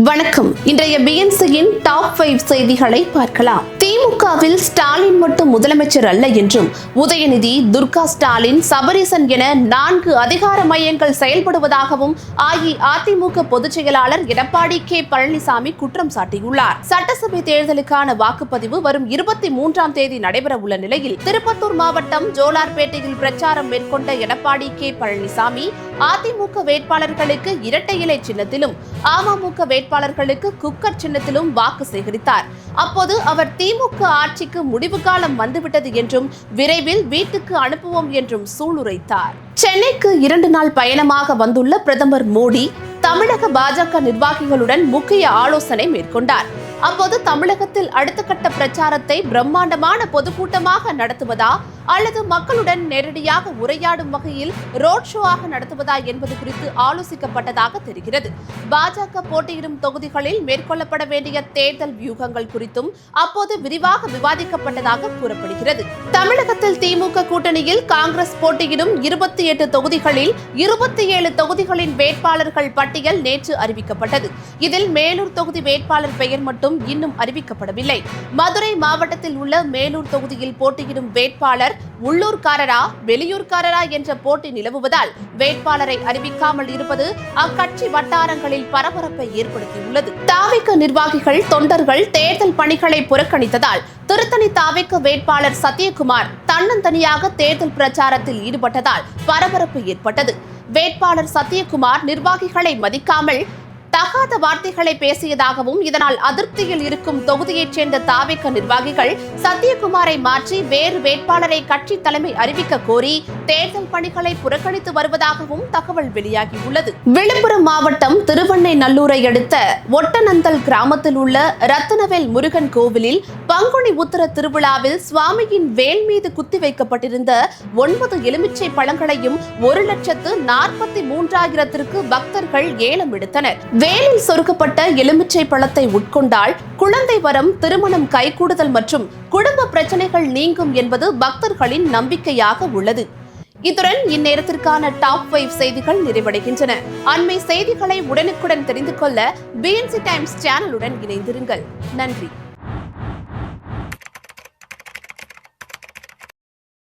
வணக்கம். இன்றைய பிஎன்சியின் டாப் 5 செய்திகளை பார்க்கலாம். திமுகவில் ஸ்டாலின் மட்டும் முதலமைச்சர் அல்ல என்றும், உதயநிதி, துர்கா ஸ்டாலின், சபரீசன் என 4 அதிகார மையங்கள் செயல்படுவதாகவும் அஇஅதிமுக பொதுச் செயலாளர் எடப்பாடி கே பழனிசாமி குற்றம் சாட்டியுள்ளார். சட்டசபை தேர்தலுக்கான வாக்குப்பதிவு வரும் 23ஆம் தேதி நடைபெற உள்ள நிலையில், திருப்பத்தூர் மாவட்டம் ஜோலார்பேட்டையில் பிரச்சாரம் மேற்கொண்ட எடப்பாடி கே பழனிசாமி அதிமுக வேட்பாளர்களுக்கு இரட்டை இலை சின்னத்திலும், அமமுக வேட்பாளர்களுக்கு குக்கர் சின்னத்திலும் வாக்கு சேகரித்தார். அப்போது அவர் திமுக ஆட்சிக்கு முடிவு காலம் வந்துவிட்டது என்றும், விரைவில் வீட்டுக்கு அனுப்புவோம் என்றும் சூளுரைத்தார். சென்னைக்கு 2 நாள் பயணமாக வந்துள்ள பிரதமர் மோடி தமிழக பாஜக நிர்வாகிகளுடன் முக்கிய ஆலோசனை மேற்கொண்டார். அப்போது தமிழகத்தில் அடுத்த கட்ட பிரச்சாரத்தை பிரம்மாண்டமான பொதுக்கூட்டமாக நடத்துவதா அல்லது மக்களுடன் நேரடியாக உரையாடும் வகையில் ரோட் ஷோவாக நடத்துவதா என்பது குறித்து ஆலோசிக்கப்பட்டதாக தெரிகிறது. பாஜக போட்டியிடும் தொகுதிகளில் மேற்கொள்ளப்பட வேண்டிய தேர்தல் வியூகங்கள் குறித்தும் அப்போது விரிவாக விவாதிக்கப்பட்டதாக கூறப்படுகிறது. தமிழகத்தில் திமுக கூட்டணியில் காங்கிரஸ் போட்டியிடும் 28 தொகுதிகளில் 27 தொகுதிகளின் வேட்பாளர்கள் பட்டியல் நேற்று அறிவிக்கப்பட்டது. இதில் மேலூர் தொகுதி வேட்பாளர் பெயர் மட்டும் இன்னும் அறிவிக்கப்படவில்லை. மதுரை மாவட்டத்தில் உள்ள மேலூர் தொகுதியில் போட்டியிடும் வேட்பாளர் உள்ளூர்காரரா வெளியூர்காரரா என்ற போட்டி நிலவுவதால் வேட்பாளரை அறிவிக்காமல் இருப்பது அக்கட்சி வட்டாரங்களில் பரபரப்பை ஏற்படுத்தியுள்ளது. தாவேக நிர்வாகிகள், தொண்டர்கள் தேர்தல் பணிகளை புறக்கணித்ததால் திருத்தணி தாவேக வேட்பாளர் சத்யகுமார் தன்னந்தனியாக தேர்தல் பிரச்சாரத்தில் ஈடுபட்டதால் பரபரப்பு ஏற்பட்டது. வேட்பாளர் சத்யகுமார் நிர்வாகிகளை மதிக்காமல் தகாத வார்த்தைகளை பேசியதாகவும், இதனால் அதிருப்தியில் இருக்கும் தொகுதியைச் சேர்ந்த தாவேக நிர்வாகிகள் சத்யகுமாரை மாற்றி வேறு வேட்பாளரை கட்சி தலைமை அறிவிக்க கோரி தேர்தல் பணிகளை புறக்கணித்து வருவதாகவும் தகவல் வெளியாகியுள்ளது. விழுப்புரம் மாவட்டம் திருவண்ணைநல்லூரை அடுத்த ஒட்டநந்தல் கிராமத்தில் உள்ள ரத்தினவேல் முருகன் கோவிலில் பங்குனி உத்திர திருவிழாவில் சுவாமியின் வேல் மீது குத்தி வைக்கப்பட்டிருந்த 9 எலுமிச்சை பழங்களையும் 1,43,000 பக்தர்கள் ஏலம் எடுத்தனர். வேலில் சொருக்கப்பட்ட எலுமிச்சை பழத்தை உட்கொண்டால் குழந்தை வரம், திருமணம் கைகூடுதல் மற்றும் குடும்ப பிரச்சனைகள் நீங்கும் என்பது பக்தர்களின் நம்பிக்கையாக உள்ளது. இத்துடன் இந்நேரத்திற்கான டாப் 5 செய்திகள் நிறைவடைகின்றன. அண்மை செய்திகளை உடனுக்குடன் தெரிந்து கொள்ள பிஎன்சி டைம்ஸ் சேனலுடன் இணைந்திருங்கள். நன்றி.